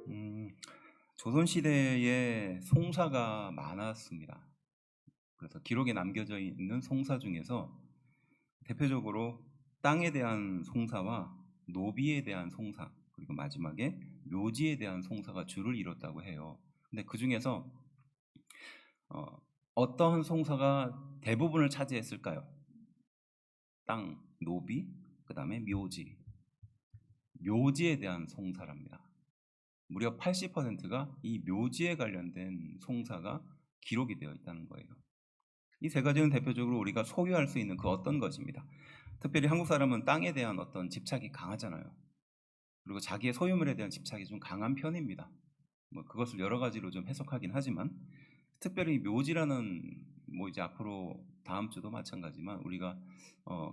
음, 조선시대에 송사가 많았습니다. 그래서 기록에 남겨져 있는 송사 중에서 대표적으로 땅에 대한 송사와 노비에 대한 송사, 그리고 마지막에 묘지에 대한 송사가 주를 이뤘다고 해요. 근데 그 중에서 어떠한 송사가 대부분을 차지했을까요? 땅, 노비, 그 다음에 묘지. 묘지에 대한 송사랍니다. 무려 80%가 이 묘지에 관련된 송사가 기록이 되어 있다는 거예요. 이 세 가지는 대표적으로 우리가 소유할 수 있는 그 어떤 것입니다. 특별히 한국 사람은 땅에 대한 어떤 집착이 강하잖아요. 그리고 자기의 소유물에 대한 집착이 좀 강한 편입니다. 뭐 그것을 여러 가지로 좀 해석하긴 하지만, 특별히 묘지라는, 뭐 이제 앞으로 다음 주도 마찬가지지만 우리가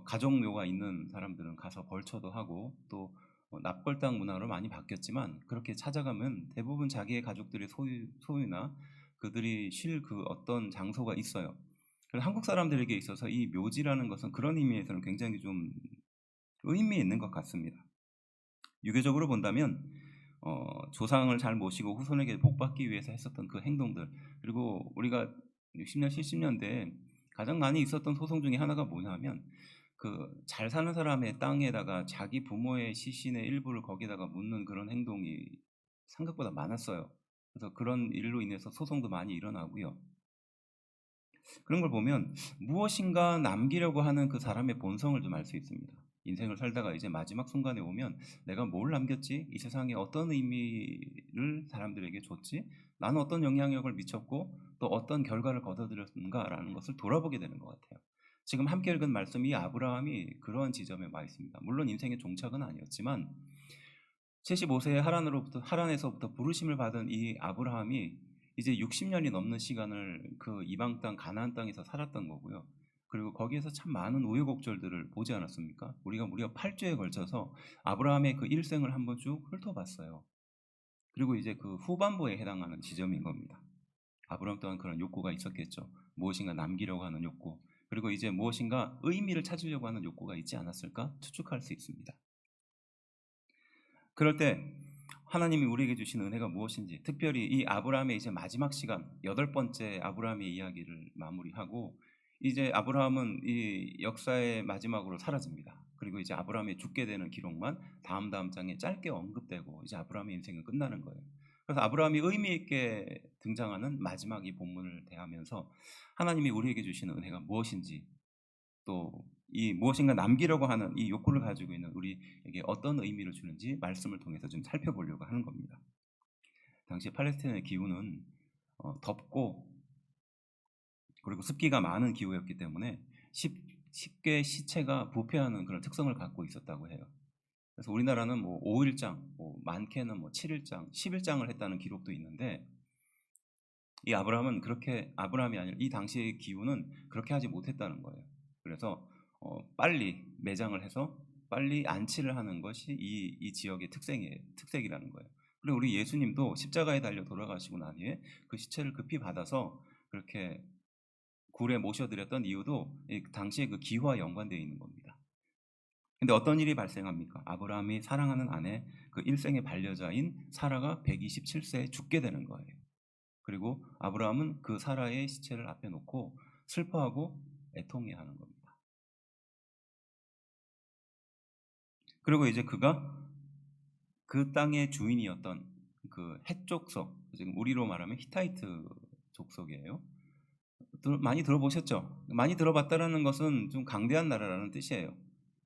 가족묘가 있는 사람들은 가서 벌초도 하고, 또 납골당 문화로 많이 바뀌었지만 그렇게 찾아가면 대부분 자기의 가족들의 소유나 그들이 쉴 그 어떤 장소가 있어요. 그래서 한국 사람들에게 있어서 이 묘지라는 것은 그런 의미에서는 굉장히 좀 의미 있는 것 같습니다. 유교적으로 본다면 조상을 잘 모시고 후손에게 복받기 위해서 했었던 그 행동들, 그리고 우리가 60년, 70년대에 가장 많이 있었던 소송 중에 하나가 뭐냐면, 그 잘 사는 사람의 땅에다가 자기 부모의 시신의 일부를 거기다가 묻는 그런 행동이 생각보다 많았어요. 그래서 그런 일로 인해서 소송도 많이 일어나고요. 그런 걸 보면 무엇인가 남기려고 하는 그 사람의 본성을 좀 알 수 있습니다. 인생을 살다가 이제 마지막 순간에 오면 내가 뭘 남겼지? 이 세상에 어떤 의미를 사람들에게 줬지? 나는 어떤 영향력을 미쳤고 또 어떤 결과를 거둬들였는가라는 것을 돌아보게 되는 것 같아요. 지금 함께 읽은 말씀이 아브라함이 그러한 지점에 와 있습니다. 물론 인생의 종착은 아니었지만 75세에 하란에서부터 부르심을 받은 이 아브라함이 이제 60년이 넘는 시간을 그 이방 땅 가나안 땅에서 살았던 거고요. 그리고 거기에서 참 많은 우여곡절들을 보지 않았습니까? 우리가 무려 8주에 걸쳐서 아브라함의 그 일생을 한번 쭉 훑어봤어요. 그리고 이제 그 후반부에 해당하는 지점인 겁니다. 아브라함 또한 그런 욕구가 있었겠죠. 무엇인가 남기려고 하는 욕구, 그리고 이제 무엇인가 의미를 찾으려고 하는 욕구가 있지 않았을까 추측할 수 있습니다. 그럴 때 하나님이 우리에게 주신 은혜가 무엇인지, 특별히 이 아브라함의 이제 마지막 시간, 여덟 번째 아브라함의 이야기를 마무리하고, 이제 아브라함은 이 역사의 마지막으로 사라집니다. 그리고 이제 아브라함이 죽게 되는 기록만 다음 장에 짧게 언급되고 이제 아브라함의 인생은 끝나는 거예요. 그래서 아브라함이 의미 있게 등장하는 마지막 이 본문을 대하면서 하나님이 우리에게 주시는 은혜가 무엇인지, 또 이 무엇인가 남기려고 하는 이 욕구를 가지고 있는 우리에게 어떤 의미를 주는지 말씀을 통해서 좀 살펴보려고 하는 겁니다. 당시 팔레스타인의 기후는 덥고 그리고 습기가 많은 기후였기 때문에 쉽게 시체가 부패하는 그런 특성을 갖고 있었다고 해요. 그래서 우리나라는 뭐 5일장, 뭐 많게는 뭐 7일장, 10일장을 했다는 기록도 있는데, 이 아브라함이 아니라 이 당시의 기후는 그렇게 하지 못했다는 거예요. 그래서 빨리 매장을 해서 빨리 안치를 하는 것이 이 지역의 특색이라는 거예요. 그리고 우리 예수님도 십자가에 달려 돌아가시고 난 후에 그 시체를 급히 받아서 그렇게 굴에 모셔드렸던 이유도 당시의 그 기후와 연관되어 있는 겁니다. 근데 어떤 일이 발생합니까? 아브라함이 사랑하는 아내, 그 일생의 반려자인 사라가 127세에 죽게 되는 거예요. 그리고 아브라함은 그 사라의 시체를 앞에 놓고 슬퍼하고 애통해하는 겁니다. 그리고 이제 그가 그 땅의 주인이었던 그 헷족속, 지금 우리로 말하면 히타이트 족속이에요. 많이 들어보셨죠? 많이 들어봤다라는 것은 좀 강대한 나라라는 뜻이에요.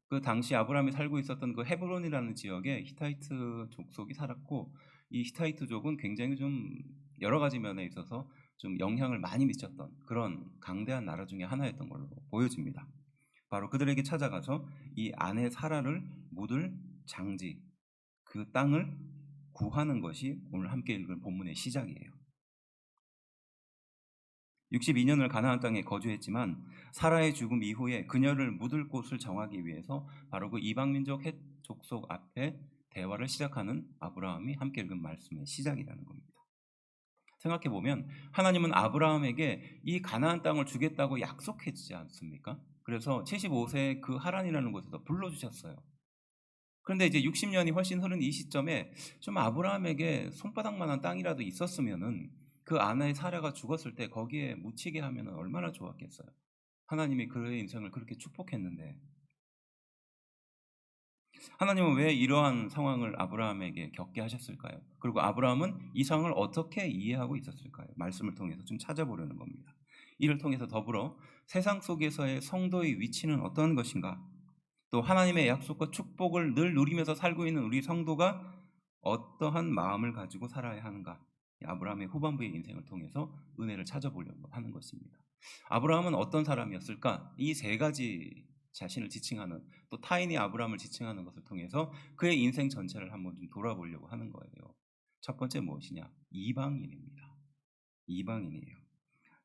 그 당시 아브라함이 살고 있었던 그 헤브론이라는 지역에 히타이트 족속이 살았고, 이 히타이트족은 굉장히 좀 여러 가지 면에 있어서 좀 영향을 많이 미쳤던 그런 강대한 나라 중에 하나였던 걸로 보여집니다. 바로 그들에게 찾아가서 이 아내 사라를 묻을 장지, 그 땅을 구하는 것이 오늘 함께 읽은 본문의 시작이에요. 62년을 가나안 땅에 거주했지만 사라의 죽음 이후에 그녀를 묻을 곳을 정하기 위해서 바로 그 이방민족 헷 족속 앞에 대화를 시작하는 아브라함이 함께 읽은 말씀의 시작이라는 겁니다. 생각해보면 하나님은 아브라함에게 이 가나안 땅을 주겠다고 약속했지 않습니까? 그래서 75세에 그 하란이라는 곳에서 불러주셨어요. 그런데 이제 60년이 훨씬 흐른 이 시점에 좀 아브라함에게 손바닥만한 땅이라도 있었으면은 그 아내의 사라가 죽었을 때 거기에 묻히게 하면 얼마나 좋았겠어요. 하나님이 그의 인생을 그렇게 축복했는데 하나님은 왜 이러한 상황을 아브라함에게 겪게 하셨을까요? 그리고 아브라함은 이 상황을 어떻게 이해하고 있었을까요? 말씀을 통해서 좀 찾아보려는 겁니다. 이를 통해서 더불어 세상 속에서의 성도의 위치는 어떤 것인가? 또 하나님의 약속과 축복을 늘 누리면서 살고 있는 우리 성도가 어떠한 마음을 가지고 살아야 하는가? 아브라함의 후반부의 인생을 통해서 은혜를 찾아보려고 하는 것입니다. 아브라함은 어떤 사람이었을까? 이 세 가지 자신을 지칭하는, 또 타인이 아브라함을 지칭하는 것을 통해서 그의 인생 전체를 한번 좀 돌아보려고 하는 거예요. 첫 번째 무엇이냐? 이방인입니다. 이방인이에요.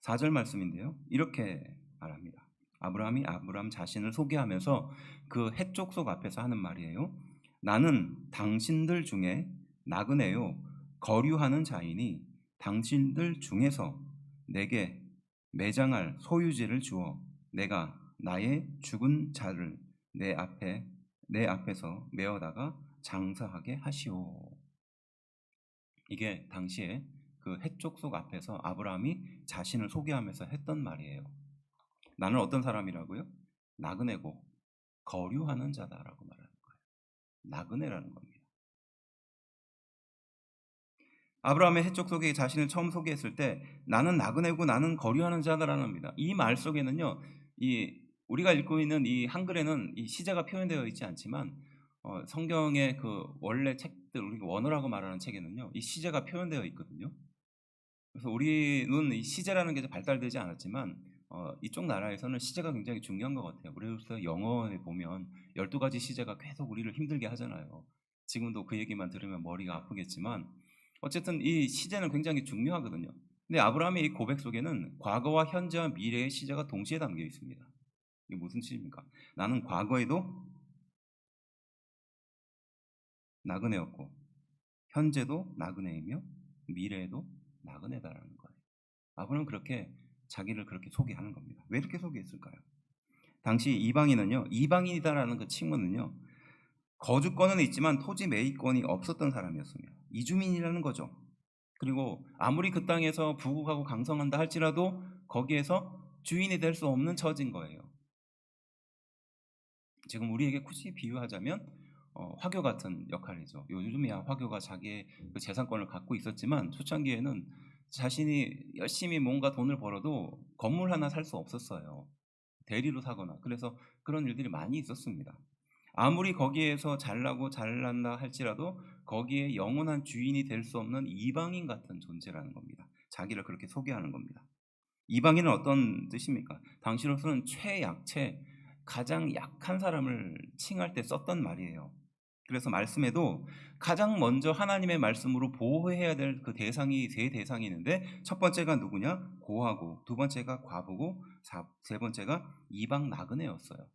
4절 말씀인데요. 이렇게 말합니다. 아브라함이 아브라함 자신을 소개하면서 그 해족속 앞에서 하는 말이에요. 나는 당신들 중에 나그네요 거류하는 자이니 당신들 중에서 내게 매장할 소유지를 주어 내가 나의 죽은 자를 내 앞에서 메어다가 장사하게 하시오. 이게 당시에 그 해족속 앞에서 아브라함이 자신을 소개하면서 했던 말이에요. 나는 어떤 사람이라고요? 나그네고 거류하는 자다라고 말하는 거예요. 나그네라는 겁니다. 아브라함의 해족 속에 자신을 처음 소개했을 때 나는 나그네고 나는 거류하는 자다라는 겁니다. 이 말 속에는요, 우리가 읽고 있는 이 한글에는 이 시제가 표현되어 있지 않지만 성경의 그 원래 책들, 우리가 원어라고 말하는 책에는요, 이 시제가 표현되어 있거든요. 그래서 우리는 이 시제라는 게 발달되지 않았지만 이쪽 나라에서는 시제가 굉장히 중요한 것 같아요. 그래서 영어에 보면 12가지 시제가 계속 우리를 힘들게 하잖아요. 지금도 그 얘기만 들으면 머리가 아프겠지만 어쨌든 이 시제는 굉장히 중요하거든요. 근데 아브라함의 이 고백 속에는 과거와 현재와 미래의 시제가 동시에 담겨 있습니다. 이게 무슨 뜻입니까? 나는 과거에도 나그네였고 현재도 나그네이며 미래에도 나그네다라는 거예요. 아브라함은 그렇게 자기를 그렇게 소개하는 겁니다. 왜 이렇게 소개했을까요? 당시 이방인은요, 이방인이다라는 그 칭호는요, 거주권은 있지만 토지 매입권이 없었던 사람이었습니다. 이주민이라는 거죠. 그리고 아무리 그 땅에서 부국하고 강성한다 할지라도 거기에서 주인이 될 수 없는 처지인 거예요. 지금 우리에게 굳이 비유하자면 화교 같은 역할이죠. 요즘이야 화교가 자기의 그 재산권을 갖고 있었지만 초창기에는 자신이 열심히 뭔가 돈을 벌어도 건물 하나 살 수 없었어요. 대리로 사거나. 그래서 그런 일들이 많이 있었습니다. 아무리 거기에서 잘나고 잘난다 할지라도 거기에 영원한 주인이 될 수 없는 이방인 같은 존재라는 겁니다. 자기를 그렇게 소개하는 겁니다. 이방인은 어떤 뜻입니까? 당시로서는 최약체, 가장 약한 사람을 칭할 때 썼던 말이에요. 그래서 말씀에도 가장 먼저 하나님의 말씀으로 보호해야 될 그 대상이 세 대상이 있는데 첫 번째가 누구냐? 고하고, 두 번째가 과부고, 세 번째가 이방 나그네였어요.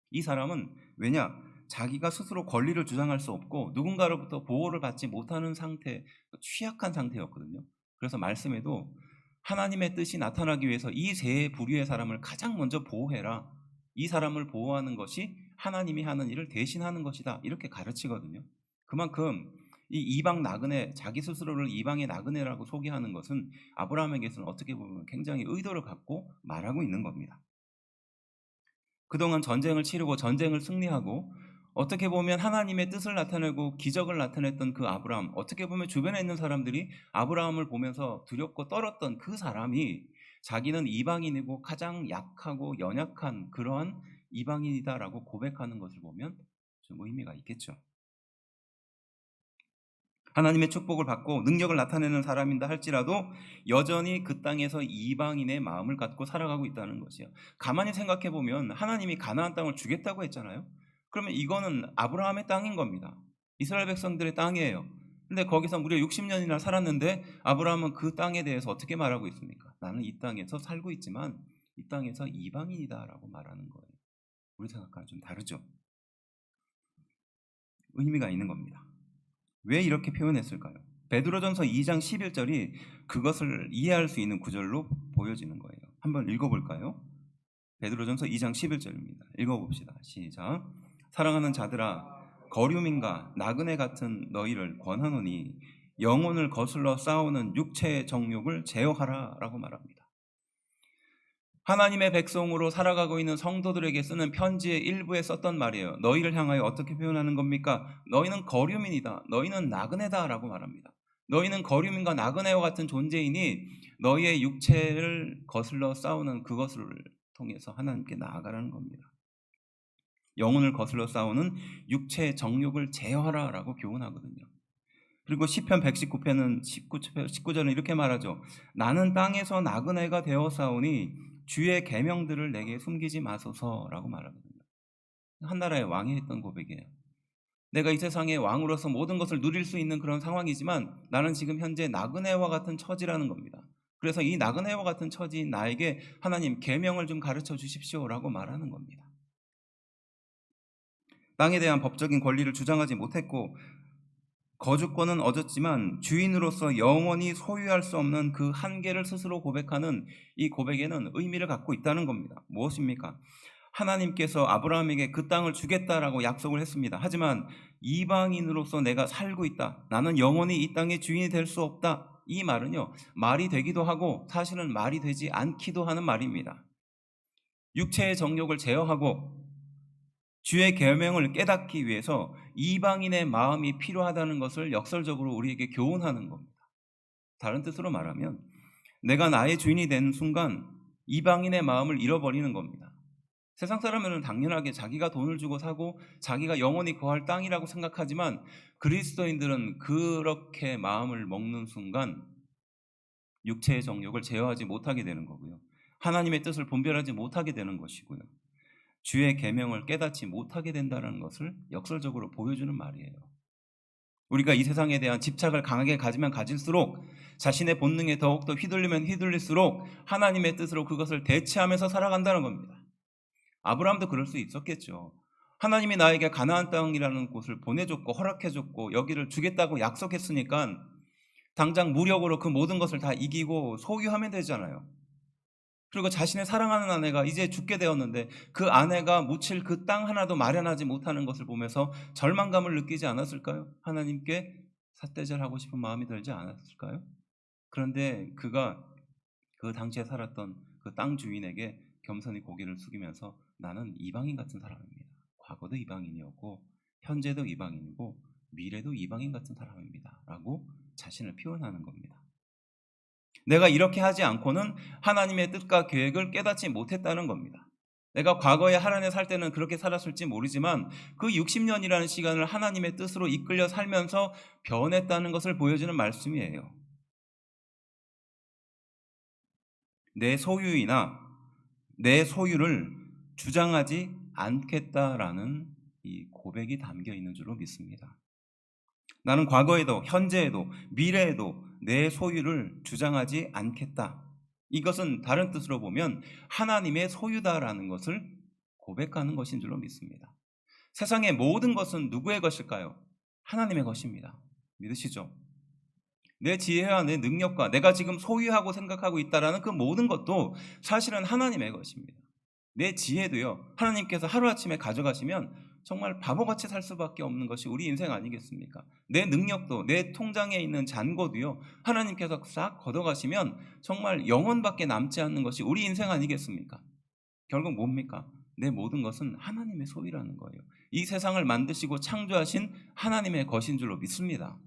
이 사람은 왜냐? 자기가 스스로 권리를 주장할 수 없고 누군가로부터 보호를 받지 못하는 상태, 취약한 상태였거든요. 그래서 말씀에도 하나님의 뜻이 나타나기 위해서 이 세 부류의 사람을 가장 먼저 보호해라. 이 사람을 보호하는 것이 하나님이 하는 일을 대신하는 것이다. 이렇게 가르치거든요. 그만큼 이 이방 나그네, 자기 스스로를 이방의 나그네라고 소개하는 것은 아브라함에게서는 어떻게 보면 굉장히 의도를 갖고 말하고 있는 겁니다. 그동안 전쟁을 치르고 전쟁을 승리하고 어떻게 보면 하나님의 뜻을 나타내고 기적을 나타냈던 그 아브라함, 어떻게 보면 주변에 있는 사람들이 아브라함을 보면서 두렵고 떨었던 그 사람이 자기는 이방인이고 가장 약하고 연약한 그러한 이방인이다라고 고백하는 것을 보면 좀 의미가 있겠죠. 하나님의 축복을 받고 능력을 나타내는 사람인다 할지라도 여전히 그 땅에서 이방인의 마음을 갖고 살아가고 있다는 것이요. 가만히 생각해 보면 하나님이 가나안 땅을 주겠다고 했잖아요. 그러면 이거는 아브라함의 땅인 겁니다. 이스라엘 백성들의 땅이에요. 근데 거기서 무려 60년이나 살았는데 아브라함은 그 땅에 대해서 어떻게 말하고 있습니까? 나는 이 땅에서 살고 있지만 이 땅에서 이방인이다라고 말하는 거예요. 우리 생각과는 좀 다르죠. 의미가 있는 겁니다. 왜 이렇게 표현했을까요? 베드로전서 2장 11절이 그것을 이해할 수 있는 구절로 보여지는 거예요. 한번 읽어볼까요? 베드로전서 2장 11절입니다. 읽어봅시다. 시작. 사랑하는 자들아, 거류민과 나그네 같은 너희를 권하노니 영혼을 거슬러 싸우는 육체의 정욕을 제어하라 라고 말합니다. 하나님의 백성으로 살아가고 있는 성도들에게 쓰는 편지의 일부에 썼던 말이에요. 너희를 향하여 어떻게 표현하는 겁니까? 너희는 거류민이다. 너희는 나그네다 라고 말합니다. 너희는 거류민과 나그네와 같은 존재이니 너희의 육체를 거슬러 싸우는 그것을 통해서 하나님께 나아가라는 겁니다. 영혼을 거슬러 싸우는 육체의 정욕을 제어하라 라고 교훈하거든요. 그리고 시편 119편은 19절은 이렇게 말하죠. 나는 땅에서 나그네가 되어 싸우니 주의 계명들을 내게 숨기지 마소서라고 말하거든요. 한 나라의 왕이 했던 고백이에요. 내가 이 세상의 왕으로서 모든 것을 누릴 수 있는 그런 상황이지만 나는 지금 현재 나그네와 같은 처지라는 겁니다. 그래서 이 나그네와 같은 처지인 나에게 하나님 계명을 좀 가르쳐 주십시오라고 말하는 겁니다. 땅에 대한 법적인 권리를 주장하지 못했고 거주권은 얻었지만 주인으로서 영원히 소유할 수 없는 그 한계를 스스로 고백하는 이 고백에는 의미를 갖고 있다는 겁니다. 무엇입니까? 하나님께서 아브라함에게 그 땅을 주겠다라고 약속을 했습니다. 하지만 이방인으로서 내가 살고 있다. 나는 영원히 이 땅의 주인이 될 수 없다. 이 말은요, 말이 되기도 하고 사실은 말이 되지 않기도 하는 말입니다. 육체의 정욕을 제어하고 주의 계명을 깨닫기 위해서 이방인의 마음이 필요하다는 것을 역설적으로 우리에게 교훈하는 겁니다. 다른 뜻으로 말하면 내가 나의 주인이 된 순간 이방인의 마음을 잃어버리는 겁니다. 세상 사람들은 당연하게 자기가 돈을 주고 사고 자기가 영원히 거할 땅이라고 생각하지만 그리스도인들은 그렇게 마음을 먹는 순간 육체의 정욕을 제어하지 못하게 되는 거고요. 하나님의 뜻을 분별하지 못하게 되는 것이고요. 주의 계명을 깨닫지 못하게 된다는 것을 역설적으로 보여주는 말이에요. 우리가 이 세상에 대한 집착을 강하게 가지면 가질수록 자신의 본능에 더욱더 휘둘리면 휘둘릴수록 하나님의 뜻으로 그것을 대체하면서 살아간다는 겁니다. 아브라함도 그럴 수 있었겠죠. 하나님이 나에게 가나안 땅이라는 곳을 보내줬고 허락해줬고 여기를 주겠다고 약속했으니까 당장 무력으로 그 모든 것을 다 이기고 소유하면 되잖아요. 그리고 자신의 사랑하는 아내가 이제 죽게 되었는데 그 아내가 묻힐 그 땅 하나도 마련하지 못하는 것을 보면서 절망감을 느끼지 않았을까요? 하나님께 삿대질하고 싶은 마음이 들지 않았을까요? 그런데 그가 그 당시에 살았던 그 땅 주인에게 겸손히 고개를 숙이면서 나는 이방인 같은 사람입니다. 과거도 이방인이었고 현재도 이방인이고 미래도 이방인 같은 사람입니다. 라고 자신을 표현하는 겁니다. 내가 이렇게 하지 않고는 하나님의 뜻과 계획을 깨닫지 못했다는 겁니다. 내가 과거에 하나님 살 때는 그렇게 살았을지 모르지만 그 60년이라는 시간을 하나님의 뜻으로 이끌려 살면서 변했다는 것을 보여주는 말씀이에요. 내 소유이나 내 소유를 주장하지 않겠다라는 이 고백이 담겨 있는 줄로 믿습니다. 나는 과거에도 현재에도 미래에도 내 소유를 주장하지 않겠다. 이것은 다른 뜻으로 보면 하나님의 소유다라는 것을 고백하는 것인 줄로 믿습니다. 세상의 모든 것은 누구의 것일까요? 하나님의 것입니다. 믿으시죠? 내 지혜와 내 능력과 내가 지금 소유하고 생각하고 있다라는 그 모든 것도 사실은 하나님의 것입니다. 내 지혜도요, 하나님께서 하루아침에 가져가시면 정말 바보같이 살 수밖에 없는 것이 우리 인생 아니겠습니까? 내 능력도 내 통장에 있는 잔고도요, 하나님께서 싹 걷어가시면 정말 영원밖에 남지 않는 것이 우리 인생 아니겠습니까? 결국 뭡니까? 내 모든 것은 하나님의 소유라는 거예요. 이 세상을 만드시고 창조하신 하나님의 것인 줄로 믿습니다.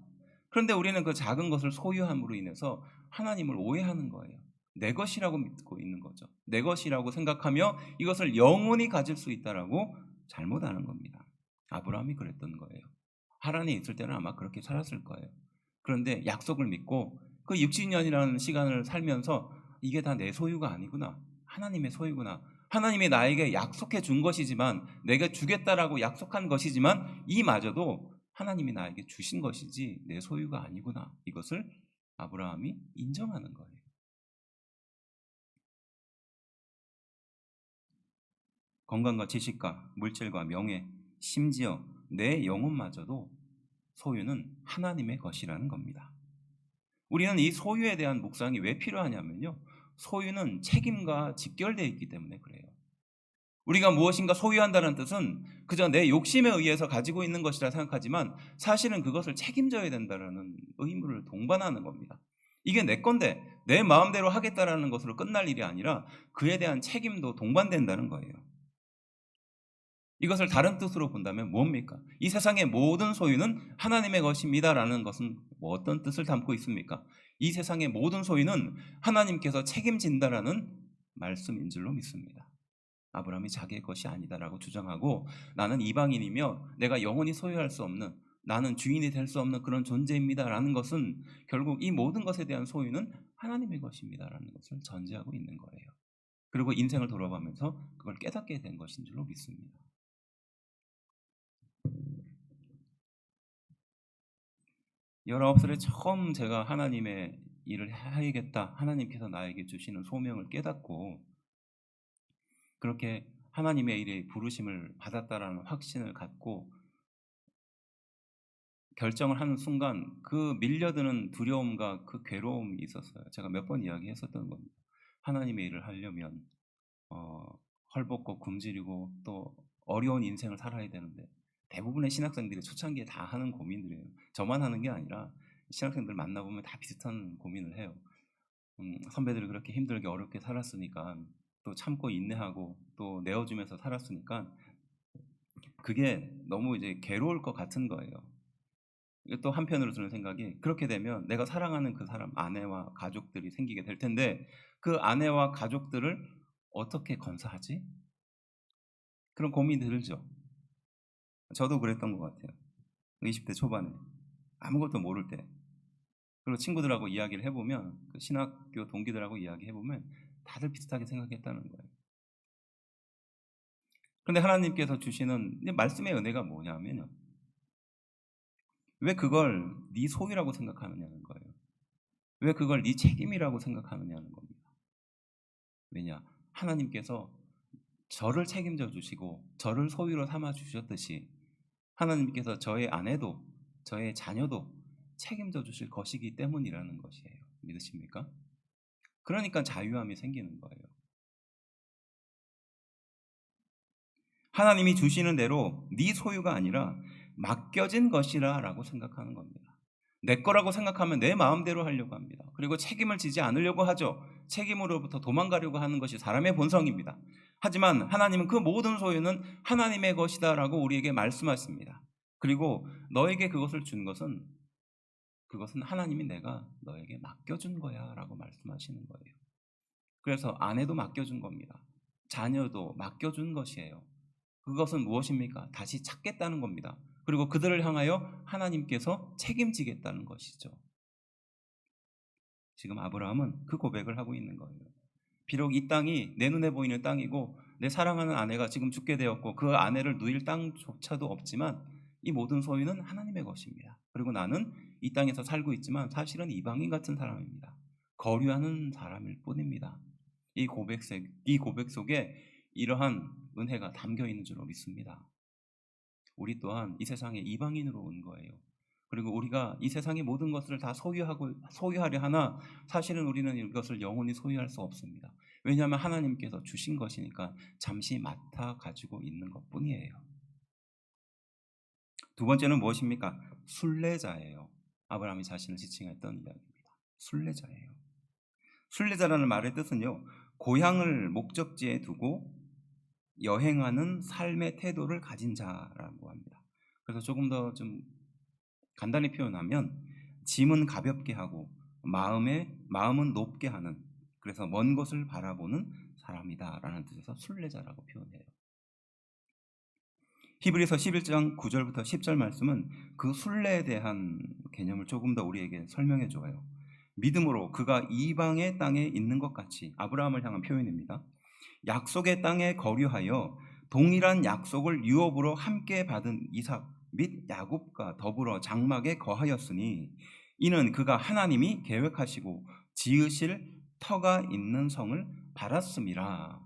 그런데 우리는 그 작은 것을 소유함으로 인해서 하나님을 오해하는 거예요. 내 것이라고 믿고 있는 거죠. 내 것이라고 생각하며 이것을 영원히 가질 수 있다라고 잘못 아는 겁니다. 아브라함이 그랬던 거예요. 하란에 있을 때는 아마 그렇게 살았을 거예요. 그런데 약속을 믿고 그 60년이라는 시간을 살면서 이게 다 내 소유가 아니구나. 하나님의 소유구나. 하나님이 나에게 약속해 준 것이지만 내가 주겠다라고 약속한 것이지만 이마저도 하나님이 나에게 주신 것이지 내 소유가 아니구나. 이것을 아브라함이 인정하는 거예요. 건강과 지식과 물질과 명예, 심지어 내 영혼마저도 소유는 하나님의 것이라는 겁니다. 우리는 이 소유에 대한 묵상이 왜 필요하냐면요, 소유는 책임과 직결되어 있기 때문에 그래요. 우리가 무엇인가 소유한다는 뜻은 그저 내 욕심에 의해서 가지고 있는 것이라 생각하지만 사실은 그것을 책임져야 된다는 의무를 동반하는 겁니다. 이게 내 건데 내 마음대로 하겠다라는 것으로 끝날 일이 아니라 그에 대한 책임도 동반된다는 거예요. 이것을 다른 뜻으로 본다면 뭡니까? 이 세상의 모든 소유는 하나님의 것입니다라는 것은 어떤 뜻을 담고 있습니까? 이 세상의 모든 소유는 하나님께서 책임진다라는 말씀인 줄로 믿습니다. 아브라함이 자기의 것이 아니다라고 주장하고 나는 이방인이며 내가 영원히 소유할 수 없는, 나는 주인이 될 수 없는 그런 존재입니다라는 것은 결국 이 모든 것에 대한 소유는 하나님의 것입니다라는 것을 전제하고 있는 거예요. 그리고 인생을 돌아가면서 그걸 깨닫게 된 것인 줄로 믿습니다. 19살에 처음 제가 하나님의 일을 해야겠다, 하나님께서 나에게 주시는 소명을 깨닫고 그렇게 하나님의 일에 부르심을 받았다라는 확신을 갖고 결정을 하는 순간 그 밀려드는 두려움과 그 괴로움이 있었어요. 제가 몇 번 이야기했었던 겁니다. 하나님의 일을 하려면 헐벗고 굶주리고 또 어려운 인생을 살아야 되는데 대부분의 신학생들이 초창기에 다 하는 고민들이에요. 저만 하는 게 아니라 신학생들 만나보면 다 비슷한 고민을 해요. 선배들이 그렇게 힘들게 어렵게 살았으니까 또 참고 인내하고 또 내어주면서 살았으니까 그게 너무 이제 괴로울 것 같은 거예요. 또 한편으로 드는 생각이 그렇게 되면 내가 사랑하는 그 사람, 아내와 가족들이 생기게 될 텐데 그 아내와 가족들을 어떻게 건사하지? 그런 고민이 들죠. 저도 그랬던 것 같아요. 20대 초반에 아무것도 모를 때 그리고 친구들하고 이야기를 해보면 그 신학교 동기들하고 이야기해보면 다들 비슷하게 생각했다는 거예요. 그런데 하나님께서 주시는 말씀의 은혜가 뭐냐면요, 왜 그걸 네 소유라고 생각하느냐는 거예요. 왜 그걸 네 책임이라고 생각하느냐는 겁니다. 왜냐? 하나님께서 저를 책임져 주시고 저를 소유로 삼아 주셨듯이 하나님께서 저의 아내도 저의 자녀도 책임져 주실 것이기 때문이라는 것이에요. 믿으십니까? 그러니까 자유함이 생기는 거예요. 하나님이 주시는 대로 네 소유가 아니라 맡겨진 것이라 라고 생각하는 겁니다. 내 거라고 생각하면 내 마음대로 하려고 합니다. 그리고 책임을 지지 않으려고 하죠. 책임으로부터 도망가려고 하는 것이 사람의 본성입니다. 하지만 하나님은 그 모든 소유는 하나님의 것이다 라고 우리에게 말씀하십니다. 그리고 너에게 그것을 준 것은 그것은 하나님이 내가 너에게 맡겨준 거야 라고 말씀하시는 거예요. 그래서 아내도 맡겨준 겁니다. 자녀도 맡겨준 것이에요. 그것은 무엇입니까? 다시 찾겠다는 겁니다. 그리고 그들을 향하여 하나님께서 책임지겠다는 것이죠. 지금 아브라함은 그 고백을 하고 있는 거예요. 비록 이 땅이 내 눈에 보이는 땅이고 내 사랑하는 아내가 지금 죽게 되었고 그 아내를 누일 땅조차도 없지만 이 모든 소유는 하나님의 것입니다. 그리고 나는 이 땅에서 살고 있지만 사실은 이방인 같은 사람입니다. 거류하는 사람일 뿐입니다. 이 고백 속에 이러한 은혜가 담겨 있는 줄로 믿습니다. 우리 또한 이 세상에 이방인으로 온 거예요. 그리고 우리가 이 세상의 모든 것을 다 소유하려 하나 사실은 우리는 이것을 영원히 소유할 수 없습니다. 왜냐하면 하나님께서 주신 것이니까 잠시 맡아 가지고 있는 것뿐이에요. 두 번째는 무엇입니까? 순례자예요. 아브라함이 자신을 지칭했던 이야기입니다. 순례자예요. 순례자라는 말의 뜻은요, 고향을 목적지에 두고 여행하는 삶의 태도를 가진 자라고 합니다. 그래서 조금 더 좀 간단히 표현하면 짐은 가볍게 하고 마음은 높게 하는, 그래서 먼 곳을 바라보는 사람이다라는 뜻에서 순례자라고 표현해요. 히브리서 11장 9절부터 10절 말씀은 그 순례에 대한 개념을 조금 더 우리에게 설명해 줘요. 믿음으로 그가 이방의 땅에 있는 것 같이, 아브라함을 향한 표현입니다. 약속의 땅에 거류하여 동일한 약속을 유업으로 함께 받은 이삭 및 야곱과 더불어 장막에 거하였으니 이는 그가 하나님이 계획하시고 지으실 터가 있는 성을 받았음이라.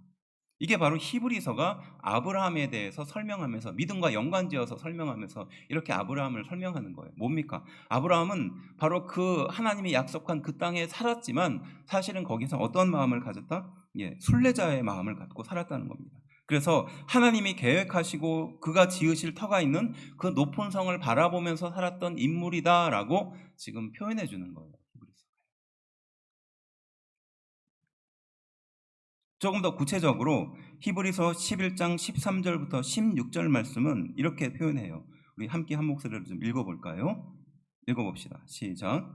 이게 바로 히브리서가 아브라함에 대해서 설명하면서 믿음과 연관지어서 설명하면서 이렇게 아브라함을 설명하는 거예요. 뭡니까? 아브라함은 바로 그 하나님이 약속한 그 땅에 살았지만 사실은 거기서 어떤 마음을 가졌다? 순례자의 마음을 갖고 살았다는 겁니다. 그래서 하나님이 계획하시고 그가 지으실 터가 있는 그 높은 성을 바라보면서 살았던 인물이다라고 지금 표현해 주는 거예요. 조금 더 구체적으로 히브리서 11장 13절부터 16절 말씀은 이렇게 표현해요. 우리 함께 한 목소리로 좀 읽어볼까요? 읽어봅시다. 시작.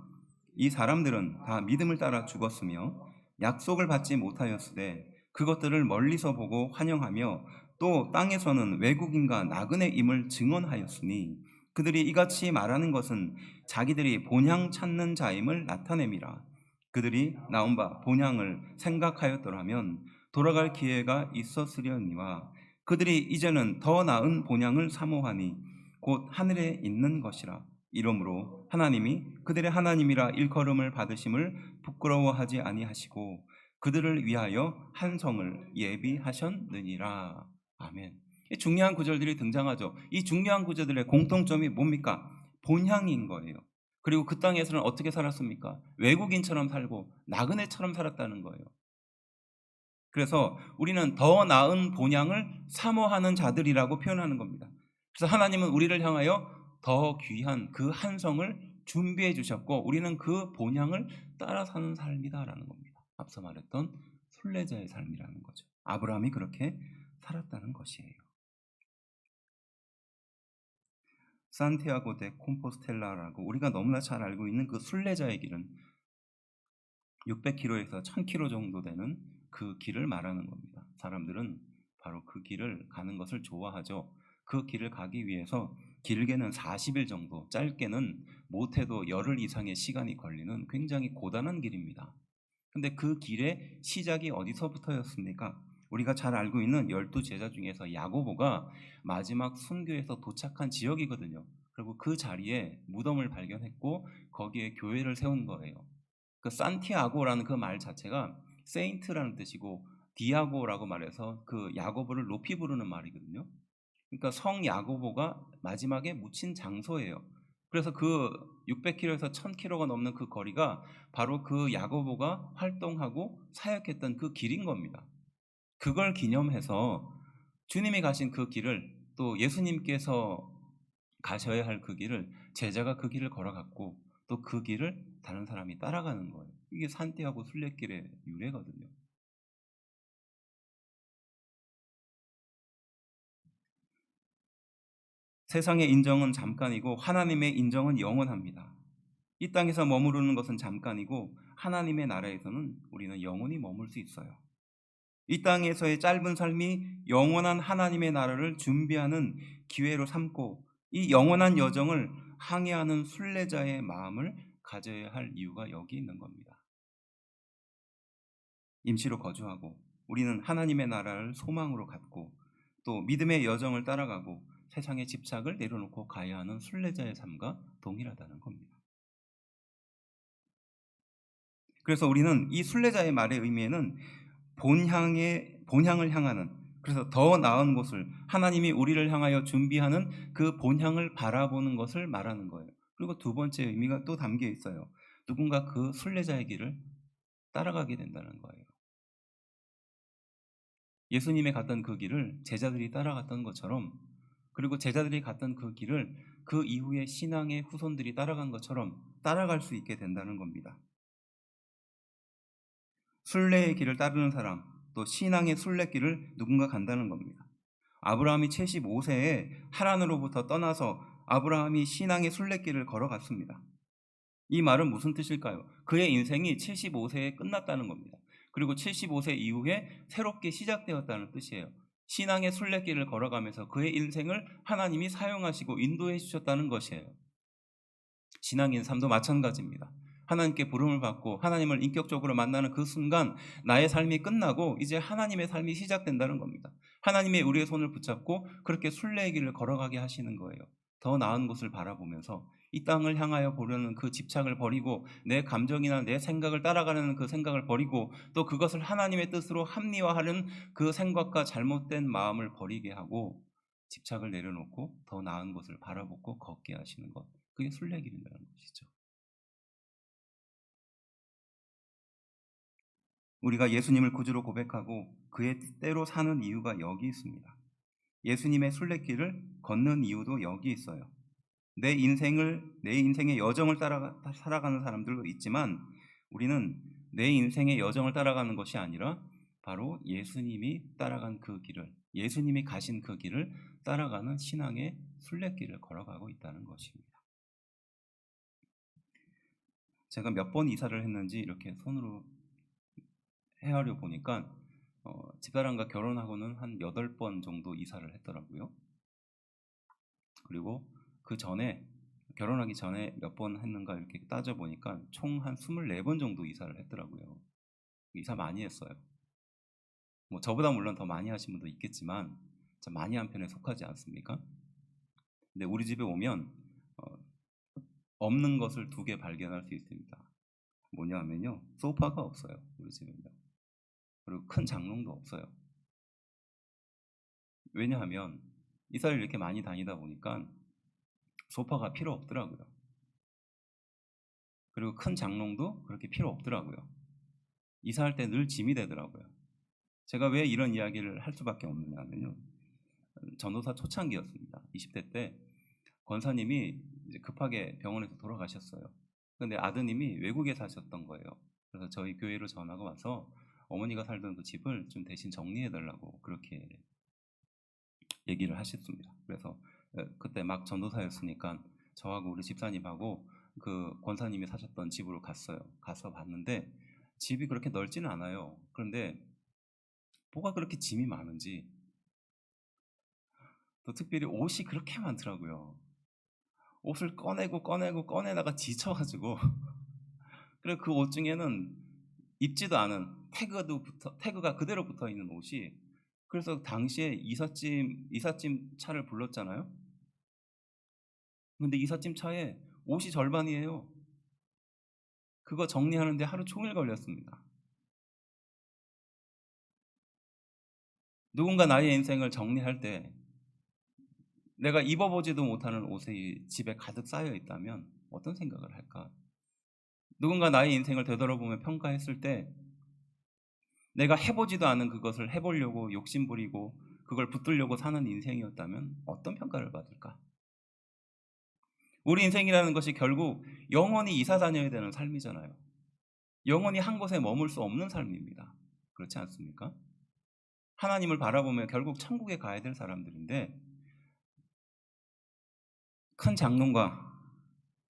이 사람들은 다 믿음을 따라 죽었으며 약속을 받지 못하였으되 그것들을 멀리서 보고 환영하며 또 땅에서는 외국인과 나그네임을 증언하였으니 그들이 이같이 말하는 것은 자기들이 본향 찾는 자임을 나타냄이라. 그들이 나온 바 본향을 생각하였더라면 돌아갈 기회가 있었으려니와 그들이 이제는 더 나은 본향을 사모하니 곧 하늘에 있는 것이라. 이러므로 하나님이 그들의 하나님이라 일컬음을 받으심을 부끄러워하지 아니하시고 그들을 위하여 한 성을 예비하셨느니라. 아멘. 이 중요한 구절들이 등장하죠. 이 중요한 구절들의 공통점이 뭡니까? 본향인 거예요. 그리고 그 땅에서는 어떻게 살았습니까? 외국인처럼 살고 나그네처럼 살았다는 거예요. 그래서 우리는 더 나은 본향을 사모하는 자들이라고 표현하는 겁니다. 그래서 하나님은 우리를 향하여 더 귀한 그 한 성을 준비해 주셨고 우리는 그 본향을 따라 사는 삶이다라는 겁니다. 앞서 말했던 순례자의 삶이라는 거죠. 아브라함이 그렇게 살았다는 것이에요. 산티아고 데 콤포스텔라라고 우리가 너무나 잘 알고 있는 그 순례자의 길은 600km에서 1000km 정도 되는 그 길을 말하는 겁니다. 사람들은 바로 그 길을 가는 것을 좋아하죠. 그 길을 가기 위해서 길게는 40일 정도, 짧게는 못해도 열흘 이상의 시간이 걸리는 굉장히 고단한 길입니다. 근데 그 길의 시작이 어디서부터였습니까? 우리가 잘 알고 있는 12제자 중에서 야고보가 마지막 순교에서 도착한 지역이거든요. 그리고 그 자리에 무덤을 발견했고 거기에 교회를 세운 거예요. 그 산티아고라는 그 말 자체가 세인트라는 뜻이고 디아고라고 말해서 그 야고보를 높이 부르는 말이거든요. 그러니까 성 야고보가 마지막에 묻힌 장소예요. 그래서 그 600km에서 1000km가 넘는 그 거리가 바로 그 야고보가 활동하고 사역했던 그 길인 겁니다. 그걸 기념해서 주님이 가신 그 길을 또 예수님께서 가셔야 할 그 길을 제자가 그 길을 걸어갔고 또 그 길을 다른 사람이 따라가는 거예요. 이게 산띠하고 순례길의 유래거든요. 세상의 인정은 잠깐이고 하나님의 인정은 영원합니다. 이 땅에서 머무르는 것은 잠깐이고 하나님의 나라에서는 우리는 영원히 머물 수 있어요. 이 땅에서의 짧은 삶이 영원한 하나님의 나라를 준비하는 기회로 삼고 이 영원한 여정을 항해하는 순례자의 마음을 가져야 할 이유가 여기 있는 겁니다. 임시로 거주하고 우리는 하나님의 나라를 소망으로 갖고 또 믿음의 여정을 따라가고 세상의 집착을 내려놓고 가야 하는 순례자의 삶과 동일하다는 겁니다. 그래서 우리는 이 순례자의 말의 의미에는 본향을 향하는 그래서 더 나은 곳을 하나님이 우리를 향하여 준비하는 그 본향을 바라보는 것을 말하는 거예요. 그리고 두 번째 의미가 또 담겨 있어요. 누군가 그 순례자의 길을 따라가게 된다는 거예요. 예수님이 갔던 그 길을 제자들이 따라갔던 것처럼 그리고 제자들이 갔던 그 길을 그 이후에 신앙의 후손들이 따라간 것처럼 따라갈 수 있게 된다는 겁니다. 순례의 길을 따르는 사람, 또 신앙의 순례길을 누군가 간다는 겁니다. 아브라함이 75세에 하란으로부터 떠나서 아브라함이 신앙의 순례길을 걸어갔습니다. 이 말은 무슨 뜻일까요? 그의 인생이 75세에 끝났다는 겁니다. 그리고 75세 이후에 새롭게 시작되었다는 뜻이에요. 신앙의 순례길을 걸어가면서 그의 인생을 하나님이 사용하시고 인도해 주셨다는 것이에요. 신앙인 삶도 마찬가지입니다. 하나님께 부름을 받고 하나님을 인격적으로 만나는 그 순간 나의 삶이 끝나고 이제 하나님의 삶이 시작된다는 겁니다. 하나님의 우리의 손을 붙잡고 그렇게 순례의 길을 걸어가게 하시는 거예요. 더 나은 곳을 바라보면서 이 땅을 향하여 보려는 그 집착을 버리고 내 감정이나 내 생각을 따라가려는 그 생각을 버리고 또 그것을 하나님의 뜻으로 합리화하는 그 생각과 잘못된 마음을 버리게 하고 집착을 내려놓고 더 나은 곳을 바라보고 걷게 하시는 것. 그게 순례길이라는 것이죠. 우리가 예수님을 구주로 고백하고 그의 뜻대로 사는 이유가 여기 있습니다. 예수님의 순례길을 걷는 이유도 여기 있어요. 내 인생의 여정을 따라 살아가는 사람들도 있지만 우리는 내 인생의 여정을 따라가는 것이 아니라 바로 예수님이 따라간 그 길을, 예수님이 가신 그 길을 따라가는 신앙의 순례길을 걸어가고 있다는 것입니다. 제가 몇 번 이사를 했는지 이렇게 손으로 헤아려 보니까 집사람과 결혼하고는 한 8번 정도 이사를 했더라고요. 그리고 그 전에 결혼하기 전에 몇 번 했는가 이렇게 따져보니까 총 한 24번 정도 이사를 했더라고요. 이사 많이 했어요. 뭐 저보다 물론 더 많이 하신 분도 있겠지만 참 많이 한 편에 속하지 않습니까? 근데 우리 집에 오면 없는 것을 2개 발견할 수 있습니다. 뭐냐 하면요, 소파가 없어요. 우리 집에는요. 그리고 큰 장롱도 없어요. 왜냐하면 이사를 이렇게 많이 다니다 보니까 소파가 필요 없더라고요. 그리고 큰 장롱도 그렇게 필요 없더라고요. 이사할 때 늘 짐이 되더라고요. 제가 왜 이런 이야기를 할 수밖에 없느냐 하면요, 전도사 초창기였습니다. 20대 때 권사님이 이제 급하게 병원에서 돌아가셨어요. 근데 아드님이 외국에 사셨던 거예요. 그래서 저희 교회로 전화가 와서 어머니가 살던 그 집을 좀 대신 정리해 달라고 그렇게 얘기를 하셨습니다. 그래서 그때 막 전도사였으니까 저하고 우리 집사님하고 그 권사님이 사셨던 집으로 갔어요. 가서 봤는데 집이 그렇게 넓지는 않아요. 그런데 뭐가 그렇게 짐이 많은지, 또 특별히 옷이 그렇게 많더라고요. 옷을 꺼내다가 지쳐가지고 그리고 그 옷 중에는 입지도 않은 태그가 그대로 붙어 있는 옷이, 그래서 당시에 이삿짐 차를 불렀잖아요. 근데 이삿짐 차에 옷이 절반이에요. 그거 정리하는데 하루 종일 걸렸습니다. 누군가 나의 인생을 정리할 때 내가 입어보지도 못하는 옷이 집에 가득 쌓여 있다면 어떤 생각을 할까? 누군가 나의 인생을 되돌아보며 평가했을 때 내가 해보지도 않은 그것을 해보려고 욕심부리고 그걸 붙들려고 사는 인생이었다면 어떤 평가를 받을까? 우리 인생이라는 것이 결국 영원히 이사 다녀야 되는 삶이잖아요. 영원히 한 곳에 머물 수 없는 삶입니다. 그렇지 않습니까? 하나님을 바라보면 결국 천국에 가야 될 사람들인데 큰 장롱과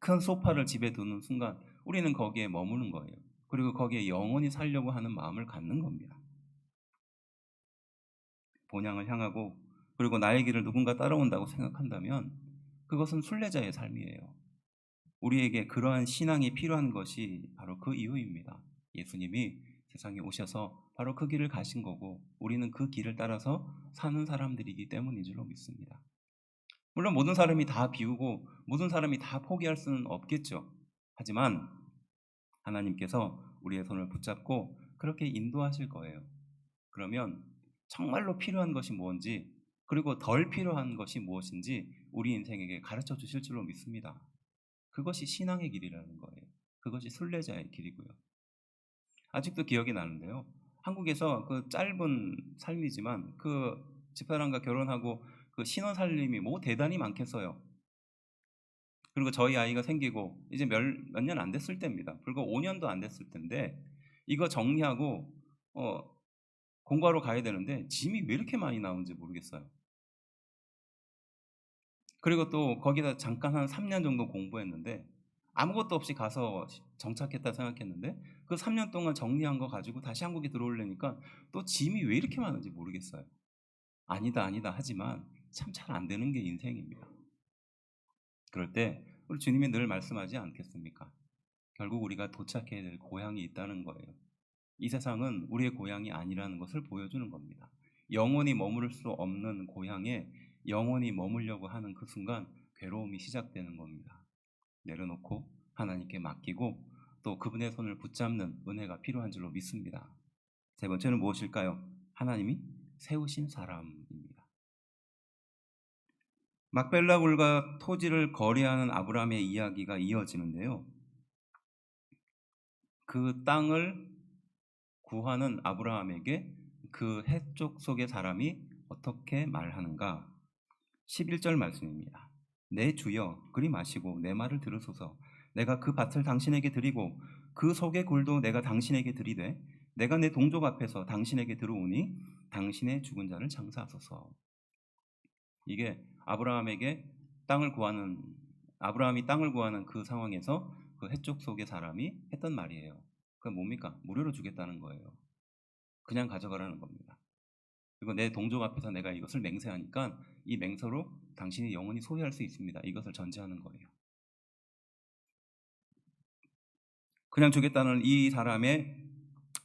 큰 소파를 집에 두는 순간 우리는 거기에 머무는 거예요. 그리고 거기에 영원히 살려고 하는 마음을 갖는 겁니다. 본향을 향하고 그리고 나의 길을 누군가 따라온다고 생각한다면 그것은 순례자의 삶이에요. 우리에게 그러한 신앙이 필요한 것이 바로 그 이유입니다. 예수님이 세상에 오셔서 바로 그 길을 가신 거고 우리는 그 길을 따라서 사는 사람들이기 때문인 줄로 믿습니다. 물론 모든 사람이 다 비우고 모든 사람이 다 포기할 수는 없겠죠. 하지만 하나님께서 우리의 손을 붙잡고 그렇게 인도하실 거예요. 그러면 정말로 필요한 것이 뭔지 그리고 덜 필요한 것이 무엇인지 우리 인생에게 가르쳐 주실 줄로 믿습니다. 그것이 신앙의 길이라는 거예요. 그것이 순례자의 길이고요. 아직도 기억이 나는데요. 한국에서 그 짧은 삶이지만 그 집사람과 결혼하고 그 신혼 살림이 뭐 대단히 많겠어요. 그리고 저희 아이가 생기고 이제 몇 년 안 됐을 때입니다. 불과 5년도 안 됐을 때인데 이거 정리하고 공부하러 가야 되는데 짐이 왜 이렇게 많이 나오는지 모르겠어요. 그리고 또 거기다 잠깐 한 3년 정도 공부했는데 아무것도 없이 가서 정착했다 생각했는데 그 3년 동안 정리한 거 가지고 다시 한국에 들어오려니까 또 짐이 왜 이렇게 많은지 모르겠어요. 아니다 하지만 참 잘 안 되는 게 인생입니다. 그럴 때 우리 주님이 늘 말씀하지 않겠습니까? 결국 우리가 도착해야 될 고향이 있다는 거예요. 이 세상은 우리의 고향이 아니라는 것을 보여주는 겁니다. 영원히 머무를 수 없는 고향에 영원히 머물려고 하는 그 순간 괴로움이 시작되는 겁니다. 내려놓고 하나님께 맡기고 또 그분의 손을 붙잡는 은혜가 필요한 줄로 믿습니다. 세 번째는 무엇일까요? 하나님이 세우신 사람입니다. 막벨라 굴과 토지를 거래하는 아브라함의 이야기가 이어지는데요. 그 땅을 구하는 아브라함에게 그 헷족 속의 사람이 어떻게 말하는가? 11절 말씀입니다. 내 주여 그리 마시고 내 말을 들으소서. 내가 그 밭을 당신에게 드리고 그 속의 굴도 내가 당신에게 드리되 내가 내 동족 앞에서 당신에게 들어오니 당신의 죽은 자를 장사하소서. 이게 아브라함이 땅을 구하는 그 상황에서 그 헷족 속의 사람이 했던 말이에요. 그건 뭡니까? 무료로 주겠다는 거예요. 그냥 가져가라는 겁니다. 그리고 내 동족 앞에서 내가 이것을 맹세하니까 이 맹세로 당신이 영원히 소유할 수 있습니다. 이것을 전제하는 거예요. 그냥 주겠다는 이 사람의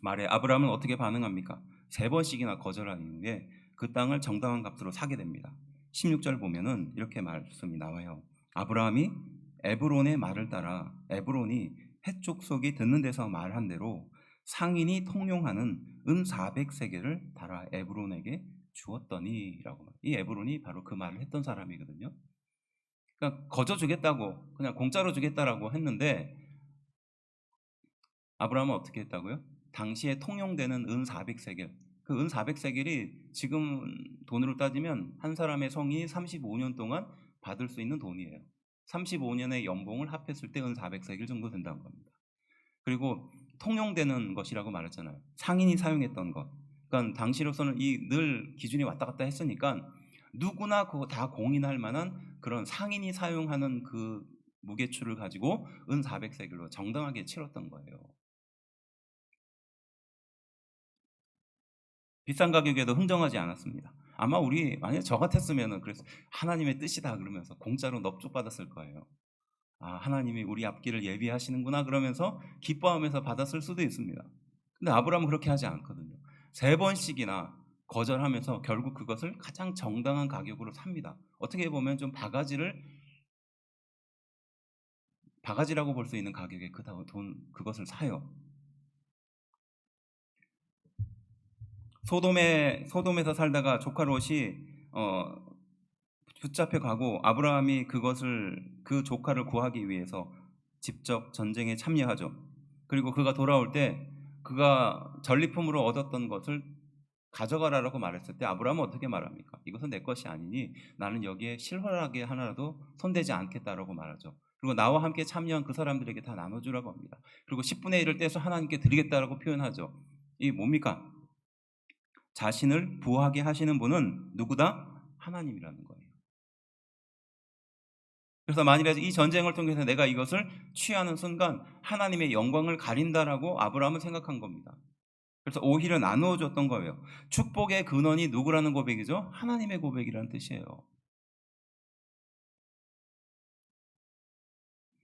말에 아브라함은 어떻게 반응합니까? 3번씩이나 거절한 이후에 그 땅을 정당한 값으로 사게 됩니다. 16절 보면은 이렇게 말씀이 나와요. 아브라함이 에브론의 말을 따라 에브론이 헷족 속이 듣는 데서 말한 대로 상인이 통용하는 은 400세겔을 달아 에브론에게 주었더니라고. 이 에브론이 바로 그 말을 했던 사람이거든요. 그러니까 거저 주겠다고 그냥 공짜로 주겠다라고 했는데 아브라함은 어떻게 했다고요? 당시에 통용되는 은 400세겔. 그 은 400세겔이 지금 돈으로 따지면 한 사람의 성인이 35년 동안 받을 수 있는 돈이에요. 35년의 연봉을 합했을 때 은 400세겔 정도 된다는 겁니다. 그리고 통용되는 것이라고 말했잖아요. 상인이 사용했던 것. 그러니까 당시로서는 이 늘 기준이 왔다 갔다 했으니까 누구나 그거 다 공인할 만한 그런 상인이 사용하는 그 무게추를 가지고 은 400세겔로 정당하게 치렀던 거예요. 비싼 가격에도 흥정하지 않았습니다. 아마 우리 만약에 저 같았으면 그래서 하나님의 뜻이다 그러면서 공짜로 넙죽받았을 거예요. 아, 하나님이 우리 앞길을 예비하시는구나 그러면서 기뻐하면서 받았을 수도 있습니다. 근데 아브라함은 그렇게 하지 않거든요. 3번씩이나 거절하면서 결국 그것을 가장 정당한 가격으로 삽니다. 어떻게 보면 좀 바가지라고 볼 수 있는 가격에 그것을 사요. 소돔에서 살다가 조카 롯이 붙잡혀 가고 아브라함이 그 조카를 구하기 위해서 직접 전쟁에 참여하죠. 그리고 그가 돌아올 때 그가 전리품으로 얻었던 것을 가져가라라고 말했을 때 아브라함은 어떻게 말합니까? 이것은 내 것이 아니니 나는 여기에 실허하게 하나라도 손대지 않겠다라고 말하죠. 그리고 나와 함께 참여한 그 사람들에게 다 나눠주라고 합니다. 그리고 10분의 1을 떼서 하나님께 드리겠다라고 표현하죠. 이게 뭡니까? 자신을 부하게 하시는 분은 누구다? 하나님이라는 거예요. 그래서 만일에 이 전쟁을 통해서 내가 이것을 취하는 순간 하나님의 영광을 가린다라고 아브라함은 생각한 겁니다. 그래서 오히려 나누어 줬던 거예요. 축복의 근원이 누구라는 고백이죠? 하나님의 고백이라는 뜻이에요.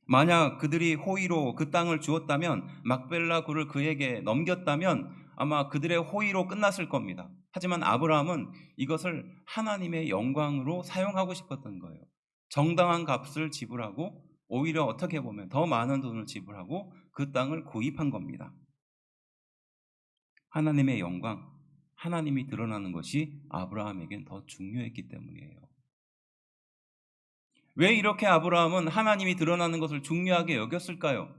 만약 그들이 호의로 그 땅을 주었다면, 막벨라 굴을 그에게 넘겼다면 아마 그들의 호의로 끝났을 겁니다. 하지만 아브라함은 이것을 하나님의 영광으로 사용하고 싶었던 거예요. 정당한 값을 지불하고 오히려 어떻게 보면 더 많은 돈을 지불하고 그 땅을 구입한 겁니다. 하나님의 영광, 하나님이 드러나는 것이 아브라함에겐 더 중요했기 때문이에요. 왜 이렇게 아브라함은 하나님이 드러나는 것을 중요하게 여겼을까요?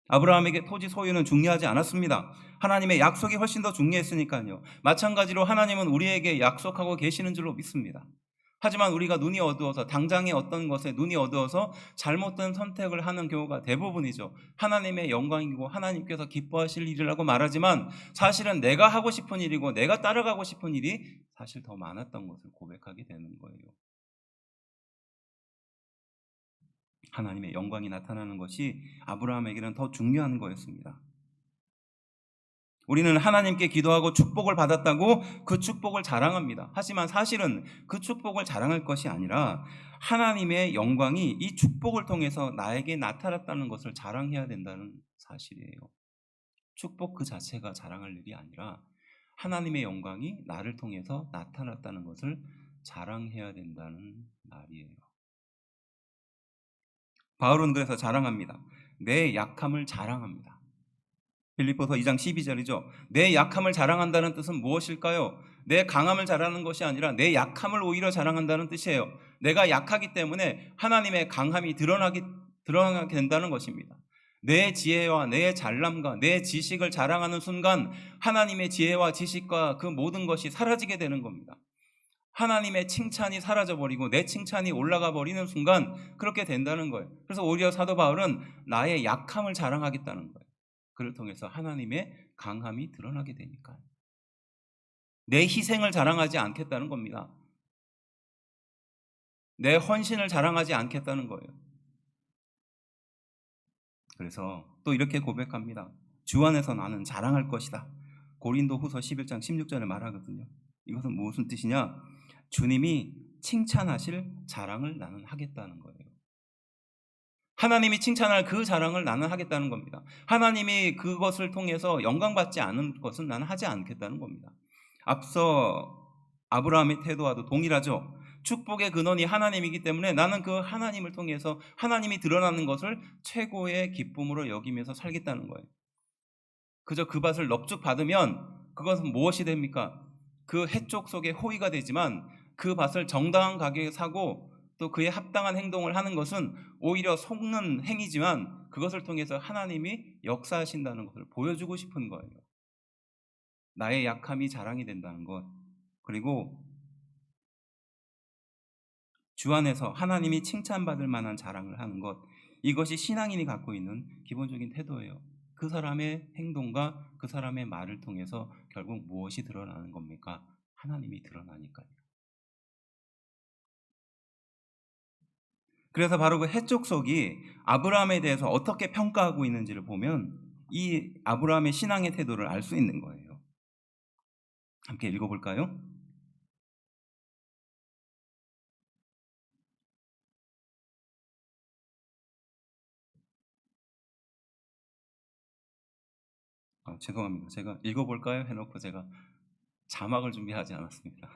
아브라함에게 토지 소유는 중요하지 않았습니다. 하나님의 약속이 훨씬 더 중요했으니까요. 마찬가지로 하나님은 우리에게 약속하고 계시는 줄로 믿습니다. 하지만 우리가 눈이 어두워서 당장의 어떤 것에 눈이 어두워서 잘못된 선택을 하는 경우가 대부분이죠. 하나님의 영광이고 하나님께서 기뻐하실 일이라고 말하지만 사실은 내가 하고 싶은 일이고 내가 따라가고 싶은 일이 사실 더 많았던 것을 고백하게 되는 거예요. 하나님의 영광이 나타나는 것이 아브라함에게는 더 중요한 거였습니다. 우리는 하나님께 기도하고 축복을 받았다고 그 축복을 자랑합니다. 하지만 사실은 그 축복을 자랑할 것이 아니라 하나님의 영광이 이 축복을 통해서 나에게 나타났다는 것을 자랑해야 된다는 사실이에요. 축복 그 자체가 자랑할 일이 아니라 하나님의 영광이 나를 통해서 나타났다는 것을 자랑해야 된다는 말이에요. 바울은 그래서 자랑합니다. 내 약함을 자랑합니다. 빌립보서 2장 12절이죠. 내 약함을 자랑한다는 뜻은 무엇일까요? 내 강함을 자랑하는 것이 아니라 내 약함을 오히려 자랑한다는 뜻이에요. 내가 약하기 때문에 하나님의 강함이 드러나게 된다는 것입니다. 내 지혜와 내 잘남과 내 지식을 자랑하는 순간 하나님의 지혜와 지식과 그 모든 것이 사라지게 되는 겁니다. 하나님의 칭찬이 사라져버리고 내 칭찬이 올라가 버리는 순간 그렇게 된다는 거예요. 그래서 오히려 사도 바울은 나의 약함을 자랑하겠다는 거예요. 그를 통해서 하나님의 강함이 드러나게 되니까요. 내 희생을 자랑하지 않겠다는 겁니다. 내 헌신을 자랑하지 않겠다는 거예요. 그래서 또 이렇게 고백합니다. 주 안에서 나는 자랑할 것이다. 고린도후서 11장 16절에 말하거든요. 이것은 무슨 뜻이냐? 주님이 칭찬하실 자랑을 나는 하겠다는 거예요. 하나님이 칭찬할 그 자랑을 나는 하겠다는 겁니다. 하나님이 그것을 통해서 영광받지 않은 것은 나는 하지 않겠다는 겁니다. 앞서 아브라함의 태도와도 동일하죠. 축복의 근원이 하나님이기 때문에 나는 그 하나님을 통해서 하나님이 드러나는 것을 최고의 기쁨으로 여기면서 살겠다는 거예요. 그저 그 밭을 넙죽 받으면 그것은 무엇이 됩니까? 그 햇족 속에 호의가 되지만 그 밭을 정당한 가격에 사고 또 그에 합당한 행동을 하는 것은 오히려 속는 행위지만 그것을 통해서 하나님이 역사하신다는 것을 보여주고 싶은 거예요. 나의 약함이 자랑이 된다는 것, 그리고 주 안에서 하나님이 칭찬받을 만한 자랑을 하는 것, 이것이 신앙인이 갖고 있는 기본적인 태도예요. 그 사람의 행동과 그 사람의 말을 통해서 결국 무엇이 드러나는 겁니까? 하나님이 드러나니까요. 그래서 바로 그 해족속이 아브라함에 대해서 어떻게 평가하고 있는지를 보면 이 아브라함의 신앙의 태도를 알 수 있는 거예요. 함께 읽어볼까요? 죄송합니다. 제가 읽어볼까요? 해놓고 제가 자막을 준비하지 않았습니다.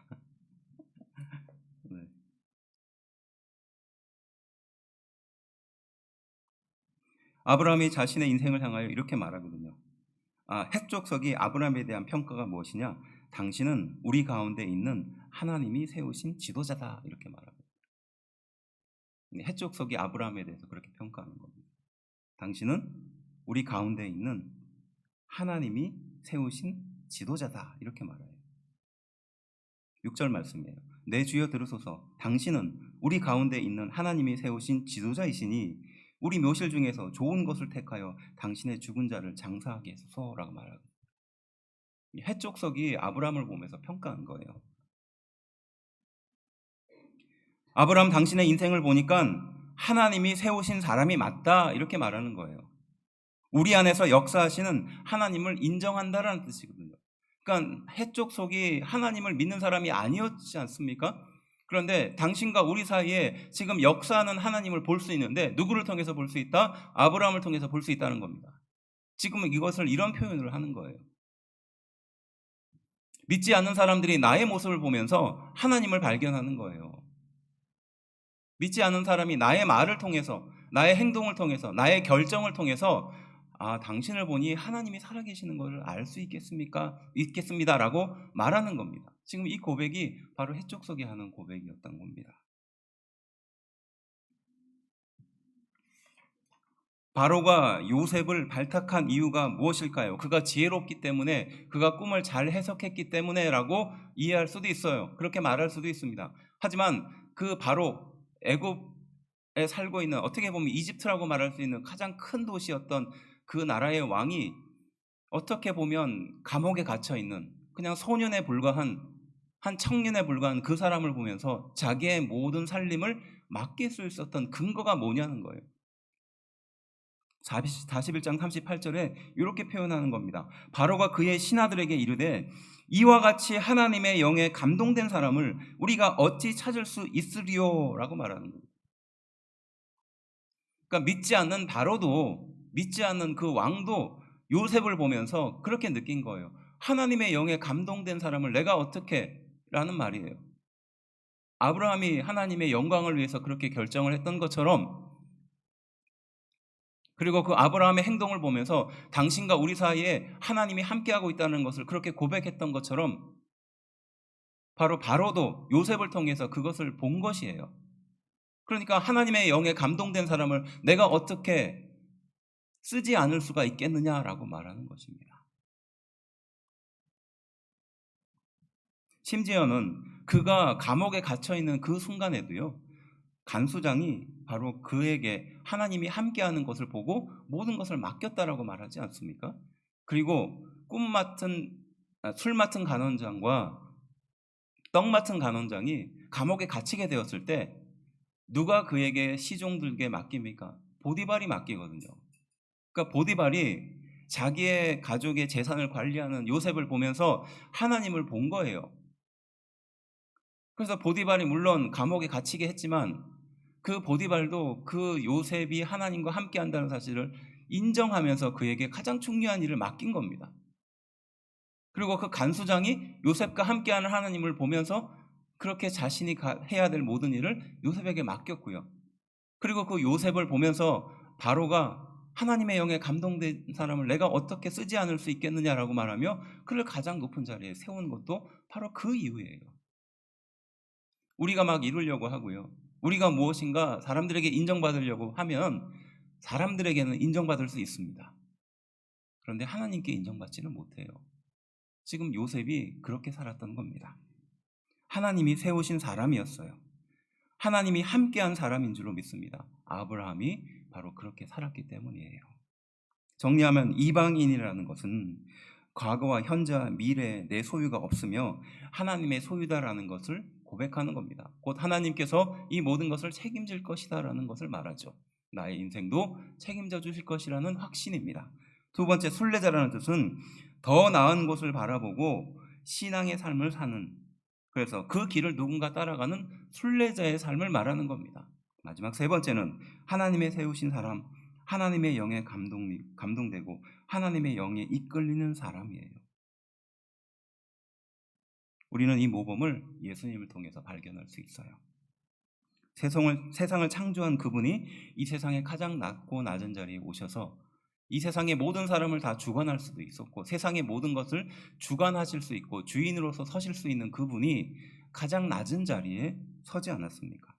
네. 아브라함이 자신의 인생을 향하여 이렇게 말하거든요. 해족석이 아브라함에 대한 평가가 무엇이냐? 당신은 우리 가운데 있는 하나님이 세우신 지도자다, 이렇게 말합니다. 해족석이 아브라함에 대해서 그렇게 평가하는 겁니다. 당신은 우리 가운데 있는 하나님이 세우신 지도자다, 이렇게 말해요. 6절 말씀이에요. 내 주여 들으소서. 당신은 우리 가운데 있는 하나님이 세우신 지도자이시니 우리 묘실 중에서 좋은 것을 택하여 당신의 죽은 자를 장사하게 해소서라고 말하고, 해족석이 아브라함을 보면서 평가한 거예요. 아브라함, 당신의 인생을 보니까 하나님이 세우신 사람이 맞다, 이렇게 말하는 거예요. 우리 안에서 역사하시는 하나님을 인정한다라는 뜻이거든요. 그러니까 해족속이 하나님을 믿는 사람이 아니었지 않습니까? 그런데 당신과 우리 사이에 지금 역사하는 하나님을 볼 수 있는데 누구를 통해서 볼 수 있다? 아브라함을 통해서 볼 수 있다는 겁니다. 지금은 이것을 이런 표현을 하는 거예요. 믿지 않는 사람들이 나의 모습을 보면서 하나님을 발견하는 거예요. 믿지 않는 사람이 나의 말을 통해서, 나의 행동을 통해서, 나의 결정을 통해서 당신을 보니 하나님이 살아계시는 것을 알 수 있겠습니다라고 말하는 겁니다. 지금 이 고백이 바로 해족석이 하는 고백이었던 겁니다. 바로가 요셉을 발탁한 이유가 무엇일까요? 그가 지혜롭기 때문에, 그가 꿈을 잘 해석했기 때문에라고 이해할 수도 있어요. 그렇게 말할 수도 있습니다. 하지만 그 바로 애굽에 살고 있는, 어떻게 보면 이집트라고 말할 수 있는 가장 큰 도시였던 그 나라의 왕이 어떻게 보면 감옥에 갇혀 있는 그냥 소년에 불과한, 한 청년에 불과한 그 사람을 보면서 자기의 모든 살림을 맡길 수 있었던 근거가 뭐냐는 거예요. 41장 38절에 이렇게 표현하는 겁니다. 바로가 그의 신하들에게 이르되 이와 같이 하나님의 영에 감동된 사람을 우리가 어찌 찾을 수 있으리요? 라고 말하는 거예요. 그러니까 믿지 않는 바로도, 믿지 않는 그 왕도 요셉을 보면서 그렇게 느낀 거예요. 하나님의 영에 감동된 사람을 내가 어떻게, 라는 말이에요. 아브라함이 하나님의 영광을 위해서 그렇게 결정을 했던 것처럼, 그리고 그 아브라함의 행동을 보면서 당신과 우리 사이에 하나님이 함께하고 있다는 것을 그렇게 고백했던 것처럼 바로 바로도 요셉을 통해서 그것을 본 것이에요. 그러니까 하나님의 영에 감동된 사람을 내가 어떻게 쓰지 않을 수가 있겠느냐라고 말하는 것입니다. 심지어는 그가 감옥에 갇혀 있는 그 순간에도요, 간수장이 바로 그에게 하나님이 함께하는 것을 보고 모든 것을 맡겼다라고 말하지 않습니까? 그리고 술 맡은 간원장과 떡 맡은 간원장이 감옥에 갇히게 되었을 때 누가 그에게 시종들게 맡깁니까? 보디발이 맡기거든요. 그러니까 보디발이 자기의 가족의 재산을 관리하는 요셉을 보면서 하나님을 본 거예요. 그래서 보디발이 물론 감옥에 갇히게 했지만 그 보디발도 그 요셉이 하나님과 함께 한다는 사실을 인정하면서 그에게 가장 중요한 일을 맡긴 겁니다. 그리고 그 간수장이 요셉과 함께하는 하나님을 보면서 그렇게 자신이 해야 될 모든 일을 요셉에게 맡겼고요. 그리고 그 요셉을 보면서 바로가 하나님의 영에 감동된 사람을 내가 어떻게 쓰지 않을 수 있겠느냐라고 말하며 그를 가장 높은 자리에 세운 것도 바로 그 이유예요. 우리가 막 이루려고 하고요. 우리가 무엇인가 사람들에게 인정받으려고 하면 사람들에게는 인정받을 수 있습니다. 그런데 하나님께 인정받지는 못해요. 지금 요셉이 그렇게 살았던 겁니다. 하나님이 세우신 사람이었어요. 하나님이 함께한 사람인 줄로 믿습니다. 아브라함이 바로 그렇게 살았기 때문이에요. 정리하면 이방인이라는 것은 과거와 현재와 미래에 내 소유가 없으며 하나님의 소유다라는 것을 고백하는 겁니다. 곧 하나님께서 이 모든 것을 책임질 것이다라는 것을 말하죠. 나의 인생도 책임져 주실 것이라는 확신입니다. 두 번째, 순례자라는 뜻은 더 나은 곳을 바라보고 신앙의 삶을 사는, 그래서 그 길을 누군가 따라가는 순례자의 삶을 말하는 겁니다. 마지막 세 번째는 하나님의 세우신 사람, 하나님의 영에 감동되고 하나님의 영에 이끌리는 사람이에요. 우리는 이 모범을 예수님을 통해서 발견할 수 있어요. 세상을 창조한 그분이 이 세상에 가장 낮고 낮은 자리에 오셔서 이 세상의 모든 사람을 다 주관할 수도 있었고 세상의 모든 것을 주관하실 수 있고 주인으로서 서실 수 있는 그분이 가장 낮은 자리에 서지 않았습니까?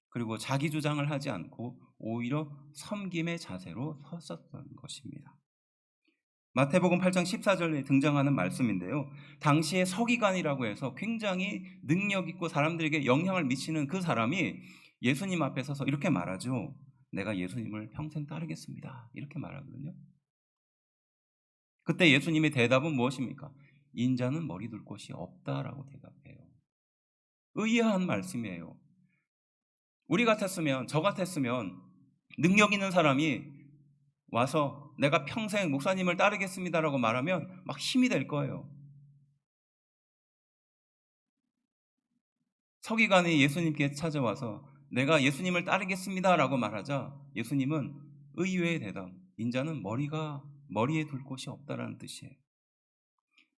그리고 자기 주장을 하지 않고 오히려 섬김의 자세로 섰었던 것입니다. 마태복음 8장 14절에 등장하는 말씀인데요. 당시에 서기관이라고 해서 굉장히 능력 있고 사람들에게 영향을 미치는 그 사람이 예수님 앞에 서서 이렇게 말하죠. 내가 예수님을 평생 따르겠습니다. 이렇게 말하거든요. 그때 예수님의 대답은 무엇입니까? 인자는 머리 둘 곳이 없다라고 대답해요. 의아한 말씀이에요. 우리 같았으면, 저 같았으면 능력 있는 사람이 와서 내가 평생 목사님을 따르겠습니다라고 말하면 막 힘이 될 거예요. 서기관이 예수님께 찾아와서 내가 예수님을 따르겠습니다라고 말하자 예수님은 의외의 대답, 인자는 머리에 둘 곳이 없다라는 뜻이에요.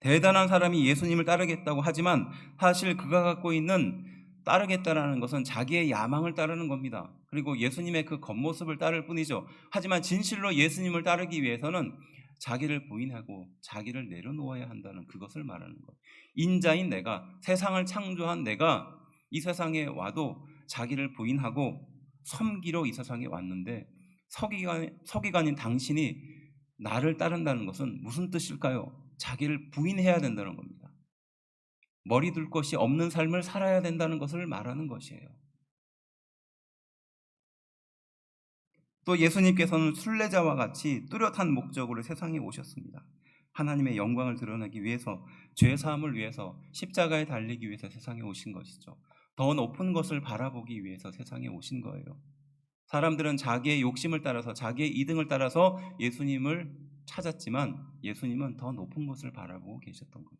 대단한 사람이 예수님을 따르겠다고 하지만 사실 그가 갖고 있는 따르겠다라는 것은 자기의 야망을 따르는 겁니다. 그리고 예수님의 그 겉모습을 따를 뿐이죠. 하지만 진실로 예수님을 따르기 위해서는 자기를 부인하고 자기를 내려놓아야 한다는 그것을 말하는 거예요. 인자인 내가, 세상을 창조한 내가 이 세상에 와도 자기를 부인하고 섬기러 이 세상에 왔는데 서기관인 당신이 나를 따른다는 것은 무슨 뜻일까요? 자기를 부인해야 된다는 겁니다. 머리 둘 것이 없는 삶을 살아야 된다는 것을 말하는 것이에요. 또 예수님께서는 순례자와 같이 뚜렷한 목적으로 세상에 오셨습니다. 하나님의 영광을 드러내기 위해서, 죄사함을 위해서, 십자가에 달리기 위해서 세상에 오신 것이죠. 더 높은 것을 바라보기 위해서 세상에 오신 거예요. 사람들은 자기의 욕심을 따라서, 자기의 이등을 따라서 예수님을 찾았지만 예수님은 더 높은 것을 바라보고 계셨던 겁니다.